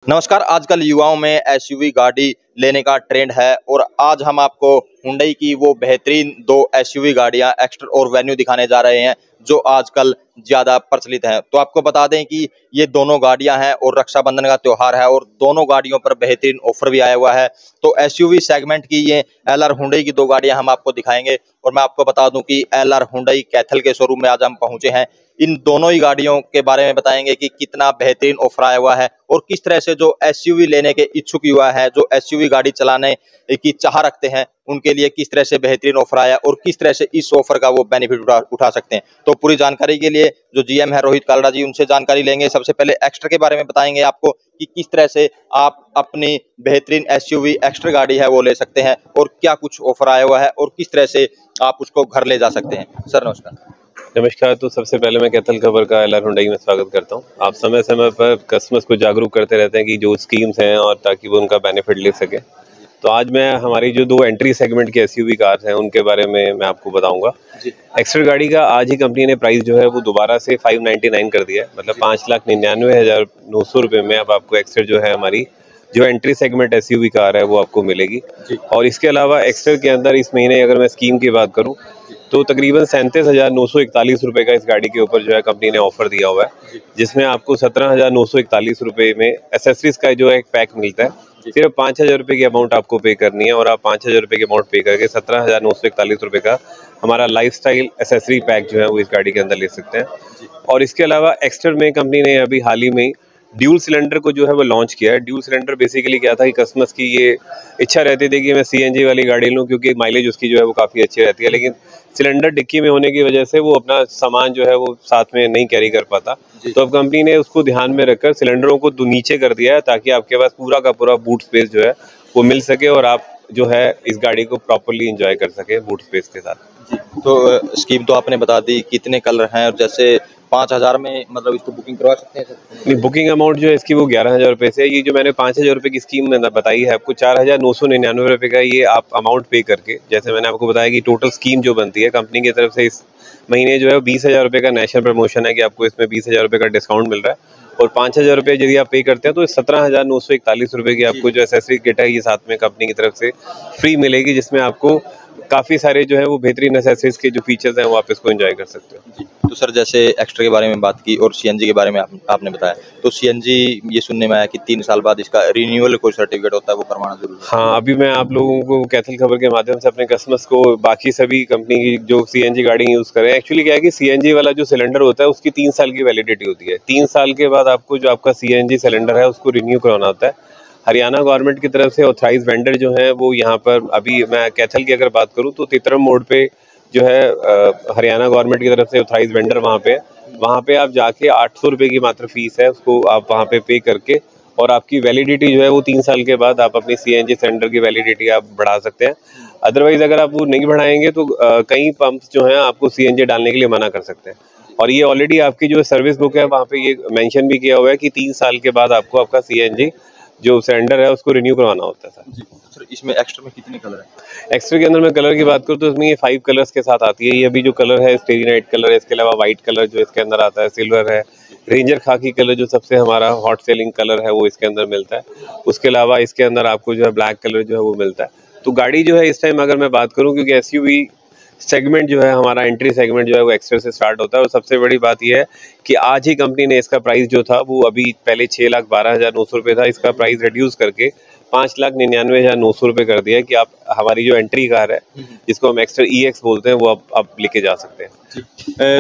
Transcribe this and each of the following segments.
नमस्कार। आजकल युवाओं में एसयूवी गाड़ी लेने का ट्रेंड है और आज हम आपको हुंडई की वो बेहतरीन दो एसयूवी गाड़ियां एक्स्टर और वेन्यू दिखाने जा रहे हैं जो आजकल ज़्यादा प्रचलित हैं। तो आपको बता दें कि ये दोनों गाड़ियां हैं और रक्षाबंधन का त्यौहार है और दोनों गाड़ियों पर बेहतरीन ऑफर भी आया हुआ है। तो एसयूवी सेगमेंट की ये एलआर हुंडई की दो गाड़ियां हम आपको दिखाएंगे और मैं आपको बता दूं कि एलआर हुंडई कैथल के शोरूम में आज हम पहुंचे हैं। इन दोनों ही गाड़ियों के बारे में बताएंगे कि कितना बेहतरीन ऑफर आया हुआ है और किस तरह से जो एसयूवी लेने के इच्छुक युवा है, जो एसयूवी गाड़ी चलाने की चाह रखते हैं, उनके लिए किस तरह से बेहतरीन ऑफर आया और किस तरह से इस ऑफर का वो बेनिफिट उठा सकते हैं। तो पूरी जानकारी के लिए जो जीएम है रोहित कालरा जी, उनसे जानकारी लेंगे। सबसे पहले एक्स्ट्रा के बारे में बताएंगे आपको कि किस तरह से आप अपनी बेहतरीन एसयूवी एक्स्ट्रा गाड़ी है वो ले सकते हैं और क्या कुछ ऑफर आया हुआ है और किस तरह से आप उसको घर ले जा सकते हैं। सर नमस्कार। नमस्कार। तो सबसे पहले मैं कैथल खबर का एलआर हुंडई में स्वागत करता हूं। आप समय समय पर कस्टमर्स को जागरूक करते रहते हैं कि जो स्कीम्स हैं और ताकि वो उनका बेनिफिट ले सके। तो आज मैं हमारी जो दो एंट्री सेगमेंट की एसयूवी कार्स हैं उनके बारे में मैं आपको बताऊंगा। एक्स्टर गाड़ी का आज ही कंपनी ने प्राइस जो है वो दोबारा से 599 कर दिया है, मतलब 5,99,900 रुपये में अब आपको एक्स्टर जो है हमारी जो एंट्री सेगमेंट एसयूवी कार है वो आपको मिलेगी। और इसके अलावा एक्स्टर के अंदर इस महीने अगर मैं स्कीम की बात करूं तो तकरीबन 37,941 रुपये का इस गाड़ी के ऊपर जो है कंपनी ने ऑफर दिया हुआ है, जिसमें आपको 17,941 रुपये में एसेसरीज का जो है एक पैक मिलता है। सिर्फ 5,000 रुपये की अमाउंट आपको पे करनी है और आप 5,000 रुपये की अमाउंट पे करके 17,941 रुपये का हमारा लाइफस्टाइल एसेसरी पैक जो है वो इस गाड़ी के अंदर ले सकते हैं। और इसके अलावा एक्स्टर में कंपनी ने अभी हाल ही में ड्यूल सिलेंडर को जो है वो लॉन्च किया है। ड्यूल सिलेंडर बेसिकली क्या था कि कस्टमर्स की ये इच्छा रहती थी कि मैं सीएनजी वाली गाड़ी लूं क्योंकि माइलेज उसकी जो है वो काफ़ी अच्छी रहती है, लेकिन सिलेंडर डिक्की में होने की वजह से वो अपना सामान जो है वो साथ में नहीं कैरी कर पाता। तो अब कंपनी ने उसको ध्यान में रखकर सिलेंडरों को नीचे कर दिया है ताकि आपके पास पूरा का पूरा बूट स्पेस जो है वो मिल सके और आप जो है इस गाड़ी को प्रॉपरली इंजॉय कर सके बूट स्पेस के साथ। तो स्कीम तो आपने बता दी, कितने कलर हैं और जैसे 5,000 में मतलब इसको बुकिंग करवा सकते हैं सर? नहीं, बुकिंग अमाउंट जो है इसकी वो 11,000 रुपये से है। ये जो मैंने 5,000 रुपये की स्कीम में बताई है आपको, 4,999 रुपये का ये आप अमाउंट पे करके, जैसे मैंने आपको बताया कि टोटल स्कीम जो बनती है कंपनी की तरफ से इस महीने जो है 20,000 रुपये का नेशनल प्रमोशन है कि आपको इसमें 20,000 रुपये का डिस्काउंट मिल रहा है और 5,000 रुपये यदि आप पे करते हैं तो 17,941 रुपये की आपको जो एसेसरी किट है ये साथ में कंपनी की तरफ से फ्री मिलेगी, जिसमें आपको काफ़ी सारे जो है वो बेहतरीन एसेसरीज के जो फीचर्स हैं वो आप इसको एंजॉय कर सकते हो। तो सर जैसे एक्स्ट्रा के बारे में बात की और सीएनजी के बारे में आपने बताया, तो सीएनजी ये सुनने में आया कि 3 साल बाद इसका रिन्यूअल कोई सर्टिफिकेट होता है वो करवाना जरूरी है। हाँ, अभी मैं आप लोगों को कैथल खबर के माध्यम से अपने कस्टमर्स को बाकी सभी कंपनी की जो सीएनजी गाड़ी यूज़ करें, एक्चुअली क्या है कि सीएनजी वाला जो सिलेंडर होता है उसकी 3 साल की वैलिडिटी होती है। 3 साल के बाद आपको जो आपका सीएनजी सिलेंडर है उसको रिन्यू करवाना होता है। हरियाणा गवर्नमेंट की तरफ से ऑथराइज वेंडर जो है वो यहाँ पर, अभी मैं कैथल की अगर बात करूँ तो तितरम मोड़ पे जो है हरियाणा गवर्नमेंट की तरफ से ऑथराइज वेंडर वहाँ पे आप जाके 800 रुपये की मात्र फीस है, उसको आप वहाँ पे करके और आपकी वैलिडिटी जो है वो 3 साल के बाद आप अपनी सीएनजी सिलेंडर की वैलिडिटी आप बढ़ा सकते हैं। अदरवाइज अगर आप वो नहीं बढ़ाएंगे तो कई पंप्स जो हैं आपको सीएनजी डालने के लिए मना कर सकते हैं। और ये ऑलरेडी आपकी जो सर्विस बुक है वहाँ पे ये मेंशन भी किया हुआ है कि 3 साल के बाद आपको आपका सीएनजी जो सिलेंडर है उसको रिन्यू करवाना होता है सर। जी सर, इसमें एक्स्ट्रा में कितने कलर हैं? एक्स्ट्रा के अंदर मैं कलर की बात करूँ तो इसमें ये 5 कलर्स के साथ आती है। ये अभी जो कलर है स्टेरी नाइट कलर है, इसके अलावा व्हाइट कलर जो इसके अंदर आता है, सिल्वर है, रेंजर खाकी कलर जो सबसे हमारा हॉट सेलिंग कलर है वो इसके अंदर मिलता है। उसके अलावा इसके अंदर आपको जो है ब्लैक कलर जो है वो मिलता है। तो गाड़ी जो है इस टाइम अगर मैं बात करूँ, क्योंकि एसयूवी सेगमेंट जो है हमारा एंट्री सेगमेंट जो है वो एक्स्ट्रा से स्टार्ट होता है और सबसे बड़ी बात यह है कि आज ही कंपनी ने इसका प्राइस जो था वो अभी पहले 6,12,900 रुपये था, इसका प्राइस रिड्यूस करके 5,99,900 रुपये कर दिया है कि आप हमारी जो एंट्री कार है जिसको हम एक्स्ट्रा EX बोलते हैं वो आप लेके जा सकते हैं।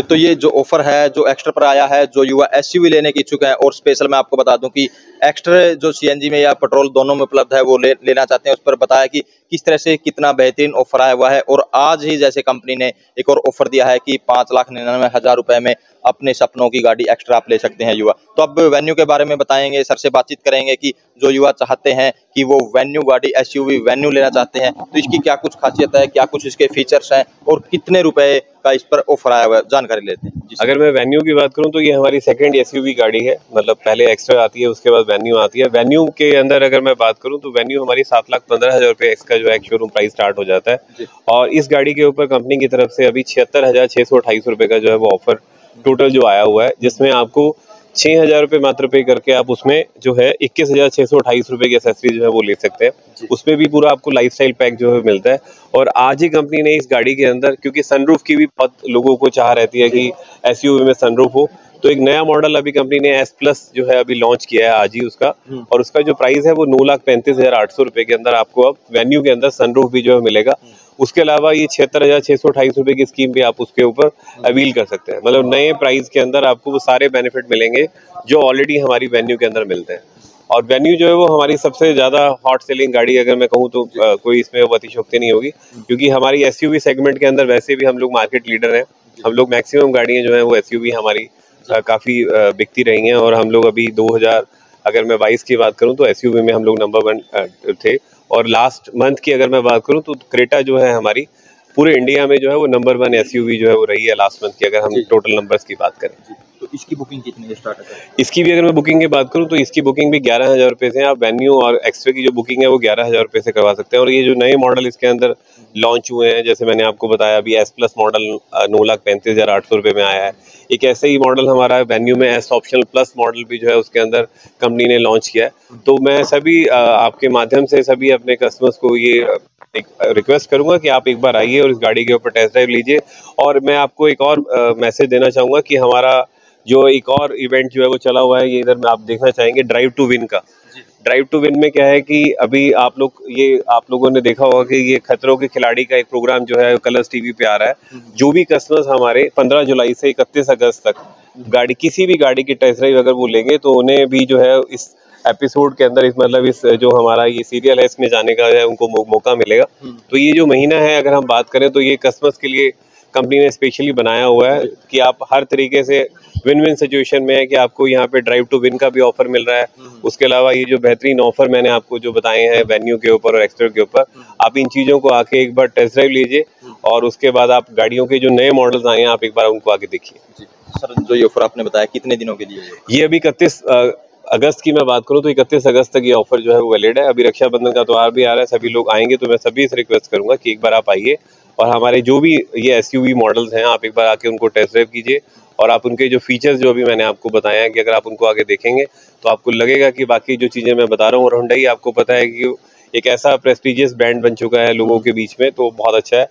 तो ये जो ऑफर है जो एक्स्ट्रा पर आया है, जो युवा एसयूवी लेने की इच्छुक है, और स्पेशल मैं आपको बता दूं कि एक्स्ट्रा जो सीएनजी में या पेट्रोल दोनों में उपलब्ध है वो लेना चाहते हैं, उस पर बताया कि किस तरह से कितना बेहतरीन ऑफर आया हुआ है। और आज ही जैसे कंपनी ने एक और ऑफर दिया है कि 5,99,000 रुपये में अपने सपनों की गाड़ी एक्स्ट्रा आप ले सकते हैं युवा। तो अब वेन्यू के बारे में बताएंगे, सर से बातचीत करेंगे कि जो युवा चाहते हैं कि वो वेन्यू गाड़ी एसयूवी वेन्यू लेना चाहते हैं तो इसकी क्या कुछ खासियत है, क्या कुछ इसके फीचर्स हैं और कितने रुपए का इस पर ऑफर आया हुआ है, जानकारी लेते हैं। अगर मैं वेन्यू की बात करूं तो ये हमारी सेकंड एसयूवी गाड़ी है, मतलब पहले एक्स्ट्रा आती है उसके बाद वेन्यू आती है। वेन्यू के अंदर अगर मैं बात करूं तो वेन्यू हमारी 7,15,000 रुपये इसका जो है शोरूम प्राइस स्टार्ट हो जाता है और इस गाड़ी के ऊपर कंपनी की तरफ से अभी 76,628 रुपये का जो है वो ऑफर टोटल जो आया हुआ है, जिसमें आपको 6,000 रुपये मात्र पे करके आप उसमें जो है 21,628 रुपये की एसेसरी जो है वो ले सकते हैं। उसमें भी पूरा आपको लाइफस्टाइल पैक जो है मिलता है। और आज ही कंपनी ने इस गाड़ी के अंदर, क्योंकि सनरूफ की भी बहुत लोगों को चाह रहती है कि एसयूवी में सनरूफ हो, तो एक नया मॉडल अभी कंपनी ने एस प्लस जो है अभी लॉन्च किया है आज ही उसका, और उसका जो प्राइस है वो 9,35,800 रुपये के अंदर आपको अब वेन्यू के अंदर सनरूफ भी जो है मिलेगा। उसके अलावा ये 76,628 रुपये की स्कीम भी आप उसके ऊपर अवील कर सकते हैं। मतलब नए प्राइस के अंदर आपको वो सारे बेनिफिट मिलेंगे जो ऑलरेडी हमारी वेन्यू के अंदर मिलते हैं। और वेन्यू जो है वो हमारी सबसे ज्यादा हॉट सेलिंग गाड़ी अगर मैं कहूँ तो कोई इसमें अतिशयोक्ति नहीं होगी, क्योंकि हमारी एसयूवी सेगमेंट के अंदर वैसे भी हम लोग मार्केट लीडर हैं। हम लोग मैक्सिमम गाड़ियां जो है वो एसयूवी हमारी काफी बिकती रही हैं, और हम लोग अभी 2000 अगर मैं 22 की बात करूं तो एसयूवी में हम लोग नंबर 1 थे। और लास्ट मंथ की अगर मैं बात करूं तो क्रेटा जो है हमारी पूरे इंडिया में जो है वो नंबर 1 एसयूवी जो है वो रही है लास्ट मंथ की, अगर हम टोटल नंबर्स की बात करें। तो इसकी बुकिंग कितनी स्टार्ट है? इसकी भी अगर मैं बुकिंग की बात करूं तो इसकी बुकिंग भी 11,000 रुपये से, आप वेन्यू और एक्स्ट्रा की जो बुकिंग है वो 11,000 रुपये से करवा सकते हैं। और ये जो नए मॉडल इसके अंदर लॉन्च हुए हैं, जैसे मैंने आपको बताया अभी एस प्लस मॉडल 9,35,800 रुपये में आया है। एक ऐसे ही मॉडल हमारा वेन्यू में एस ऑप्शनल प्लस मॉडल भी जो है उसके अंदर कंपनी ने लॉन्च किया है। तो मैं सभी आपके माध्यम से सभी अपने कस्टमर्स को ये एक रिक्वेस्ट करूंगा कि आप एक बार आइए और इस गाड़ी के ऊपर टेस्ट ड्राइव लीजिए। और मैं आपको एक और मैसेज देना चाहूंगा कि हमारा जो एक और इवेंट जो है वो चला हुआ है, ये इधर में आप देखना चाहेंगे, ड्राइव टू विन का। ड्राइव टू विन में क्या है कि अभी आप लोगों ने देखा होगा कि ये खतरों के खिलाड़ी का एक प्रोग्राम जो है कलर्स टीवी पे आ रहा है। जो भी कस्टमर्स हमारे 15 जुलाई से 31 अगस्त तक गाड़ी किसी भी गाड़ी की टेस्ट ड्राइव अगर वो लेंगे तो उन्हें भी जो है इस एपिसोड के अंदर इस जो हमारा ये सीरियल है इसमें जाने का है उनको मौका मिलेगा। तो ये जो महीना है अगर हम बात करें तो ये कस्टमर्स के लिए कंपनी ने स्पेशली बनाया हुआ है कि आप हर तरीके से विन विन सिचुएशन में है कि आपको यहाँ पे ड्राइव टू विन का भी ऑफर मिल रहा है। उसके अलावा ये जो बेहतरीन ऑफर मैंने आपको जो बताए हैं वेन्यू के ऊपर और एक्स्ट्रा के ऊपर, आप इन चीजों को आके एक बार टेस्ट ड्राइव लीजिए और उसके बाद आप गाड़ियों के जो नए मॉडल्स आए हैं आप एक बार उनको आके देखिए। सर, जो ये ऑफर आपने बताया कितने दिनों के लिए? ये अभी 31 अगस्त की मैं बात करूं तो 31 अगस्त तक ये ऑफर जो है वो वैलिड है। अभी रक्षाबंधन का त्योहार भी आ रहा है, सभी लोग आएंगे तो मैं सभी से रिक्वेस्ट करूंगा कि एक बार आप आइए और हमारे जो भी ये एसयूवी मॉडल्स हैं आप एक बार आके उनको टेस्ट ड्राइव कीजिए। और आप उनके जो फीचर्स जो अभी मैंने आपको बताया है कि अगर आप उनको आगे देखेंगे तो आपको लगेगा कि बाकी जो चीज़ें मैं बता रहा हूँ, और हुंडई आपको पता है कि एक ऐसा प्रेस्टिजियस ब्रांड बन चुका है लोगों के बीच में, तो बहुत अच्छा है।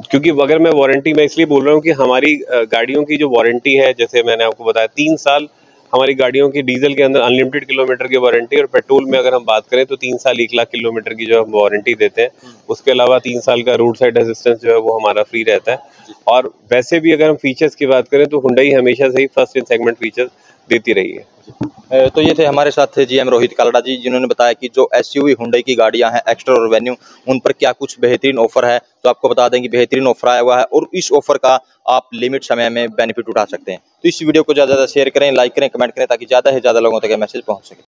क्योंकि अगर मैं वारंटी में इसलिए बोल रहा हूँ कि हमारी गाड़ियों की जो वारंटी है, जैसे मैंने आपको बताया 3 साल हमारी गाड़ियों की डीजल के अंदर अनलिमिटेड किलोमीटर की वारंटी, और पेट्रोल में अगर हम बात करें तो 3 साल 1 लाख किलोमीटर की जो हम वारंटी देते हैं। उसके अलावा 3 साल का रोड साइड असिस्टेंस जो है वो हमारा फ्री रहता है। और वैसे भी अगर हम फीचर्स की बात करें तो हुंडई हमेशा से ही फर्स्ट इन सेगमेंट फीचर्स देती रही है। तो ये थे हमारे साथ थे जीएम रोहित कालड़ा जी, जिन्होंने बताया कि जो एसयूवी हुंडई की गाड़ियां हैं एक्स्ट्रा और वेन्यू, उन पर क्या कुछ बेहतरीन ऑफर है। तो आपको बता दें कि बेहतरीन ऑफर आया हुआ है और इस ऑफर का आप लिमिट समय में बेनिफिट उठा सकते हैं। तो इस वीडियो को ज़्यादा से ज़्यादा शेयर करें, लाइक करें, कमेंट करें, ताकि ज़्यादा से ज़्यादा लोगों तक मैसेज पहुंच सके।